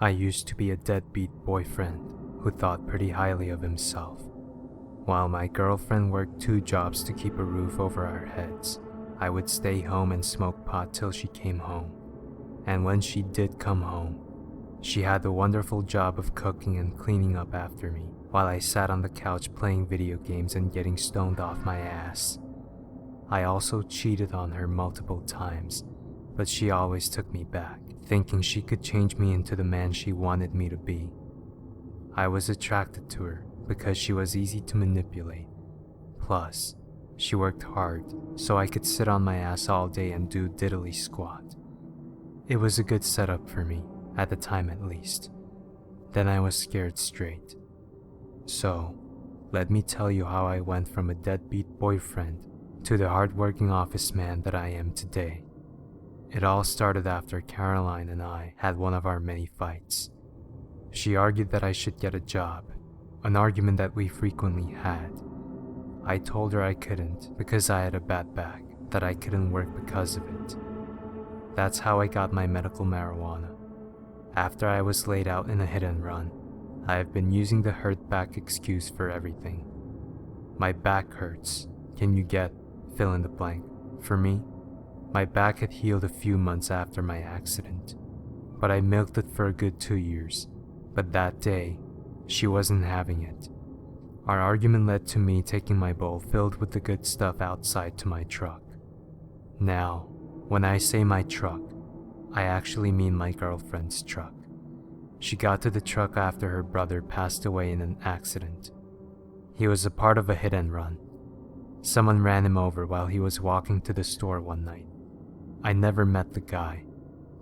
I used to be a deadbeat boyfriend who thought pretty highly of himself. While my girlfriend worked 2 jobs to keep a roof over our heads, I would stay home and smoke pot till she came home. And when she did come home, she had the wonderful job of cooking and cleaning up after me, while I sat on the couch playing video games and getting stoned off my ass. I also cheated on her multiple times, but she always took me back, thinking she could change me into the man she wanted me to be. I was attracted to her because she was easy to manipulate. Plus, she worked hard, so I could sit on my ass all day and do diddly squat. It was a good setup for me, at the time at least. Then I was scared straight. So, let me tell you how I went from a deadbeat boyfriend to the hardworking office man that I am today. It all started after Caroline and I had one of our many fights. She argued that I should get a job, an argument that we frequently had. I told her I couldn't because I had a bad back, that I couldn't work because of it. That's how I got my medical marijuana. After I was laid out in a hit and run, I have been using the hurt back excuse for everything. My back hurts. Can you get fill in the blank? For me, my back had healed a few months after my accident, but I milked it for a good 2 years. But that day, she wasn't having it. Our argument led to me taking my bowl filled with the good stuff outside to my truck. Now, when I say my truck, I actually mean my girlfriend's truck. She got to the truck after her brother passed away in an accident. He was a part of a hit and run. Someone ran him over while he was walking to the store one night. I never met the guy,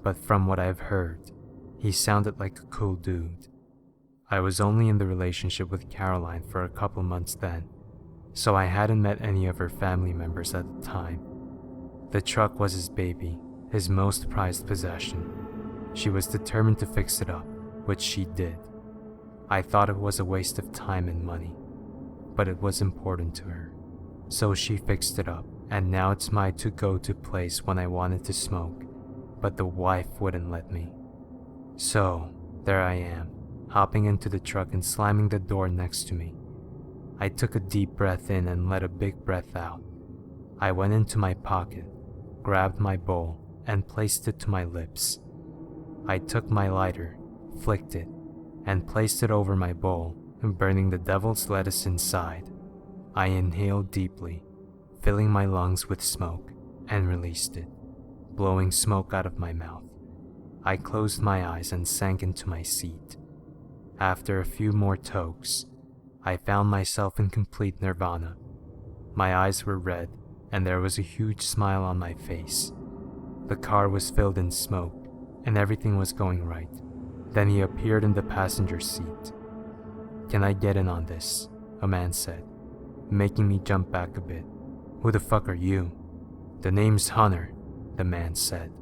but from what I've heard, he sounded like a cool dude. I was only in the relationship with Caroline for a couple months then, so I hadn't met any of her family members at the time. The truck was his baby, his most prized possession. She was determined to fix it up, which she did. I thought it was a waste of time and money, but it was important to her. So she fixed it up, and now it's my to-go-to place when I wanted to smoke, but the wife wouldn't let me. So, there I am, hopping into the truck and slamming the door next to me. I took a deep breath in and let a big breath out. I went into my pocket, grabbed my bowl, and placed it to my lips. I took my lighter, flicked it, and placed it over my bowl, burning the devil's lettuce inside. I inhaled deeply, filling my lungs with smoke, and released it, blowing smoke out of my mouth. I closed my eyes and sank into my seat. After a few more tokes, I found myself in complete nirvana. My eyes were red, and there was a huge smile on my face. The car was filled in smoke, and everything was going right. Then he appeared in the passenger seat. "Can I get in on this?" a man said, making me jump back a bit. "Who the fuck are you?" "The name's Hunter," the man said.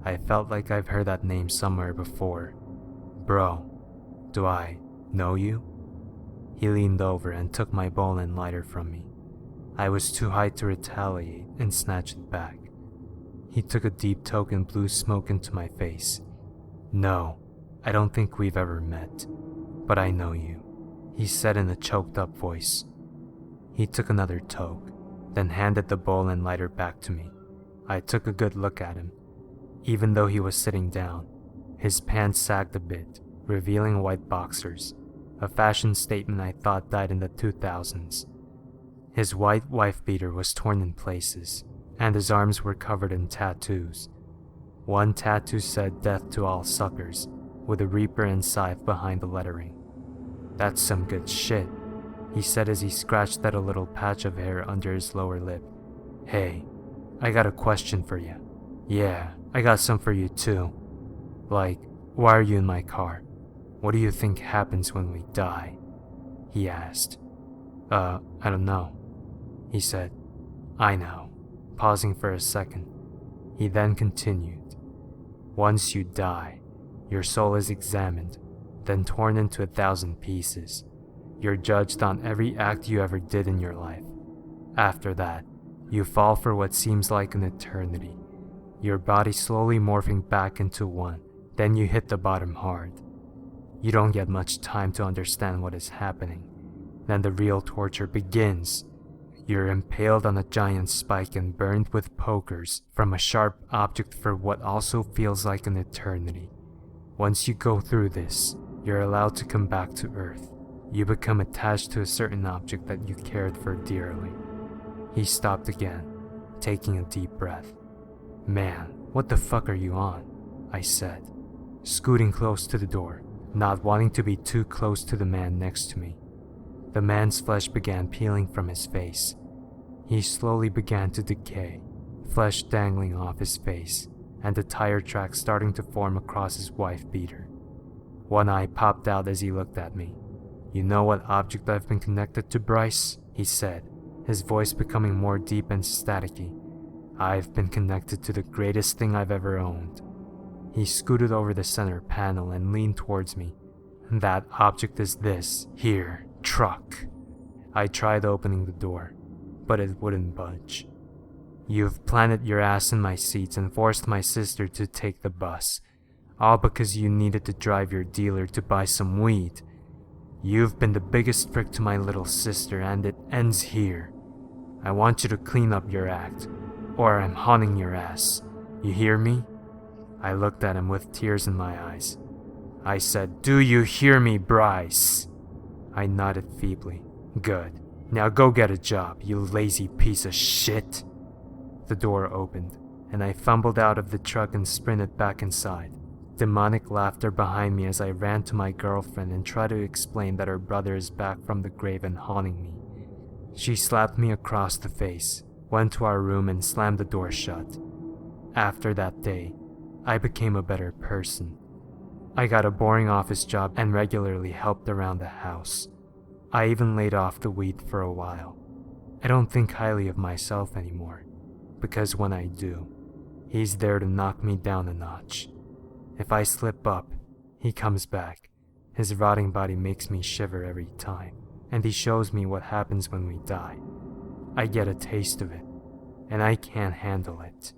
I felt like I've heard that name somewhere before. "Bro, do I know you?" He leaned over and took my bowl and lighter from me. I was too high to retaliate and snatched it back. He took a deep toke and blew smoke into my face. "No, I don't think we've ever met, but I know you," he said in a choked up voice. He took another toke, then handed the bowl and lighter back to me. I took a good look at him. Even though he was sitting down, his pants sagged a bit, revealing white boxers, a fashion statement I thought died in the 2000s. His white wife beater was torn in places, and his arms were covered in tattoos. One tattoo said "Death to all suckers," with a reaper and scythe behind the lettering. "That's some good shit," he said as he scratched at a little patch of hair under his lower lip. "Hey, I got a question for you." "Yeah, I got some for you too. Like, why are you in my car? What do you think happens when we die?" he asked. I don't know," he said. "I know," pausing for a second. He then continued. "Once you die, your soul is examined, then torn into 1,000 pieces. You're judged on every act you ever did in your life. After that, you fall for what seems like an eternity, your body slowly morphing back into one. Then you hit the bottom hard. You don't get much time to understand what is happening. Then the real torture begins. You're impaled on a giant spike and burned with pokers from a sharp object for what also feels like an eternity. Once you go through this, you're allowed to come back to Earth. You become attached to a certain object that you cared for dearly. He stopped again, taking a deep breath. Man, what the fuck are you on? I said, scooting close to the door, not wanting to be too close to the man next to me. The man's flesh began peeling from his face. He slowly began to decay, flesh dangling off his face, and the tire tracks starting to form across his wife beater. One eye popped out as he looked at me. You know what object I've been connected to, Bryce? He said, his voice becoming more deep and staticky. I've been connected to the greatest thing I've ever owned. He scooted over the center panel and leaned towards me. That object is this, here, truck. I tried opening the door, but it wouldn't budge. You've planted your ass in my seats and forced my sister to take the bus, all because you needed to drive your dealer to buy some weed. You've been the biggest prick to my little sister, and it ends here. I want you to clean up your act, or I'm haunting your ass. You hear me? I looked at him with tears in my eyes. I said, "Do you hear me, Bryce?" I nodded feebly. Good. Now go get a job, you lazy piece of shit. The door opened, and I fumbled out of the truck and sprinted back inside. Demonic laughter behind me as I ran to my girlfriend and tried to explain that her brother is back from the grave and haunting me. She slapped me across the face, went to our room and slammed the door shut. After that day, I became a better person. I got a boring office job and regularly helped around the house. I even laid off the weed for a while. I don't think highly of myself anymore, because when I do, he's there to knock me down a notch. If I slip up, he comes back. His rotting body makes me shiver every time, and he shows me what happens when we die. I get a taste of it, and I can't handle it.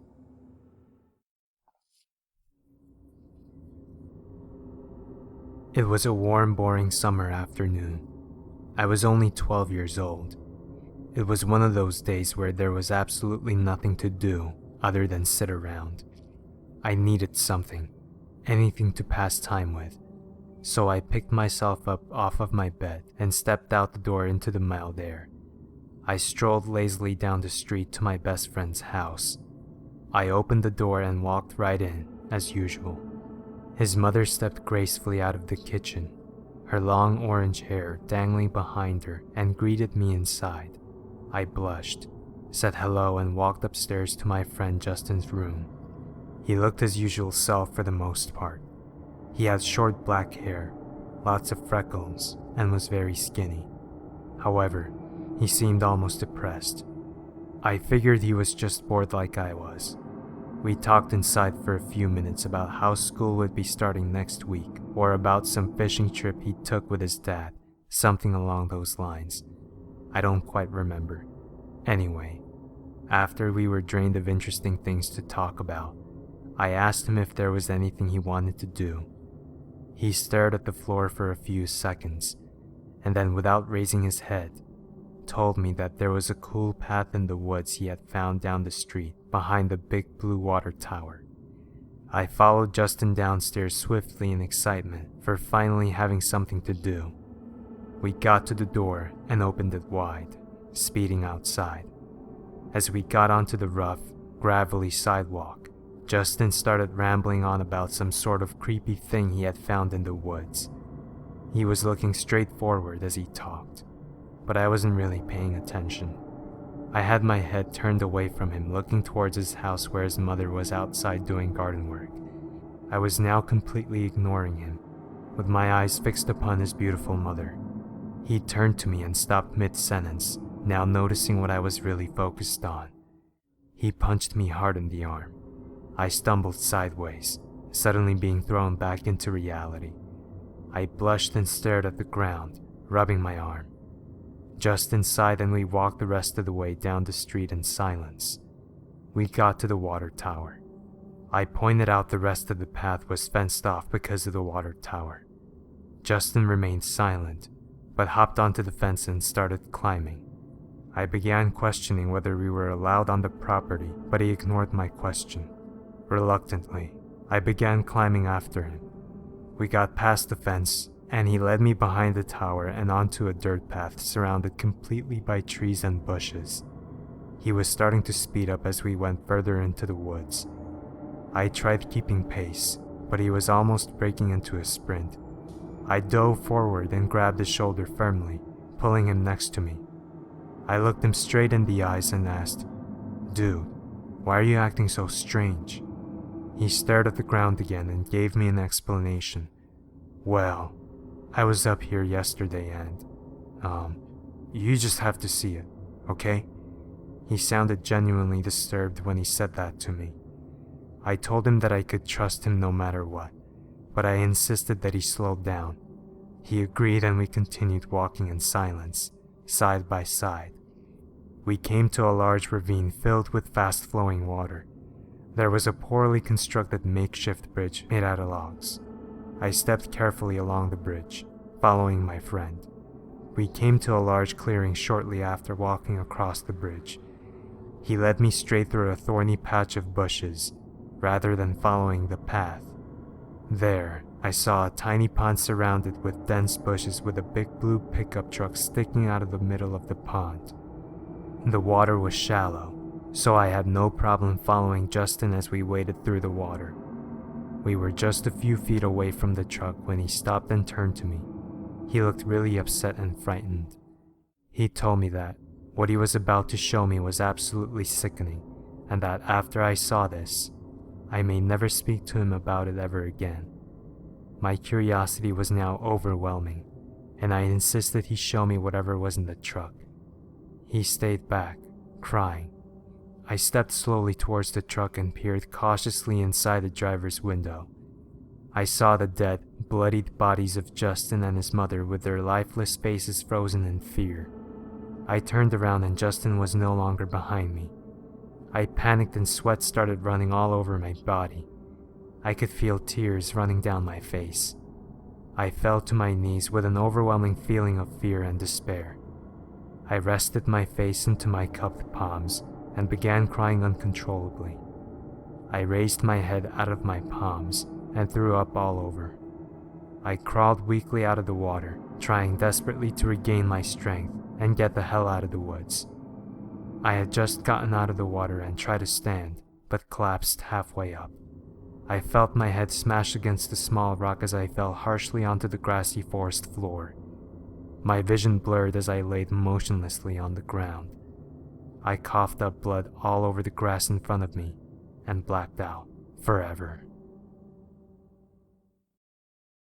It was a warm, boring summer afternoon. I was only 12 years old. It was one of those days where there was absolutely nothing to do other than sit around. I needed something, anything to pass time with, so I picked myself up off of my bed and stepped out the door into the mild air. I strolled lazily down the street to my best friend's house. I opened the door and walked right in, as usual. His mother stepped gracefully out of the kitchen, her long orange hair dangling behind her, and greeted me inside. I blushed, said hello, and walked upstairs to my friend Justin's room. He looked his usual self for the most part. He had short black hair, lots of freckles, and was very skinny. However, he seemed almost depressed. I figured he was just bored like I was. We talked inside for a few minutes about how school would be starting next week, or about some fishing trip he took with his dad, something along those lines. I don't quite remember. Anyway, after we were drained of interesting things to talk about, I asked him if there was anything he wanted to do. He stared at the floor for a few seconds, and then without raising his head, told me that there was a cool path in the woods he had found down the street behind the big blue water tower. I followed Justin downstairs swiftly in excitement for finally having something to do. We got to the door and opened it wide, speeding outside. As we got onto the rough, gravelly sidewalk, Justin started rambling on about some sort of creepy thing he had found in the woods. He was looking straight forward as he talked, but I wasn't really paying attention. I had my head turned away from him, looking towards his house where his mother was outside doing garden work. I was now completely ignoring him, with my eyes fixed upon his beautiful mother. He turned to me and stopped mid-sentence, now noticing what I was really focused on. He punched me hard in the arm. I stumbled sideways, suddenly being thrown back into reality. I blushed and stared at the ground, rubbing my arm. Justin sighed and we walked the rest of the way down the street in silence. We got to the water tower. I pointed out the rest of the path was fenced off because of the water tower. Justin remained silent, but hopped onto the fence and started climbing. I began questioning whether we were allowed on the property, but he ignored my question. Reluctantly, I began climbing after him. We got past the fence, and he led me behind the tower and onto a dirt path surrounded completely by trees and bushes. He was starting to speed up as we went further into the woods. I tried keeping pace, but he was almost breaking into a sprint. I dove forward and grabbed his shoulder firmly, pulling him next to me. I looked him straight in the eyes and asked, "Dude, why are you acting so strange?" He stared at the ground again and gave me an explanation. "Well, I was up here yesterday and, you just have to see it, okay?" He sounded genuinely disturbed when he said that to me. I told him that I could trust him no matter what, but I insisted that he slow down. He agreed and we continued walking in silence, side by side. We came to a large ravine filled with fast-flowing water. There was a poorly constructed makeshift bridge made out of logs. I stepped carefully along the bridge, following my friend. We came to a large clearing shortly after walking across the bridge. He led me straight through a thorny patch of bushes, rather than following the path. There, I saw a tiny pond surrounded with dense bushes with a big blue pickup truck sticking out of the middle of the pond. The water was shallow, so I had no problem following Justin as we waded through the water. We were just a few feet away from the truck when he stopped and turned to me. He looked really upset and frightened. He told me that what he was about to show me was absolutely sickening, and that after I saw this, I may never speak to him about it ever again. My curiosity was now overwhelming, and I insisted he show me whatever was in the truck. He stayed back, crying. I stepped slowly towards the truck and peered cautiously inside the driver's window. I saw the dead, bloodied bodies of Justin and his mother with their lifeless faces frozen in fear. I turned around and Justin was no longer behind me. I panicked and sweat started running all over my body. I could feel tears running down my face. I fell to my knees with an overwhelming feeling of fear and despair. I rested my face into my cupped palms and began crying uncontrollably. I raised my head out of my palms and threw up all over. I crawled weakly out of the water, trying desperately to regain my strength and get the hell out of the woods. I had just gotten out of the water and tried to stand, but collapsed halfway up. I felt my head smash against a small rock as I fell harshly onto the grassy forest floor. My vision blurred as I laid motionlessly on the ground. I coughed up blood all over the grass in front of me and blacked out forever.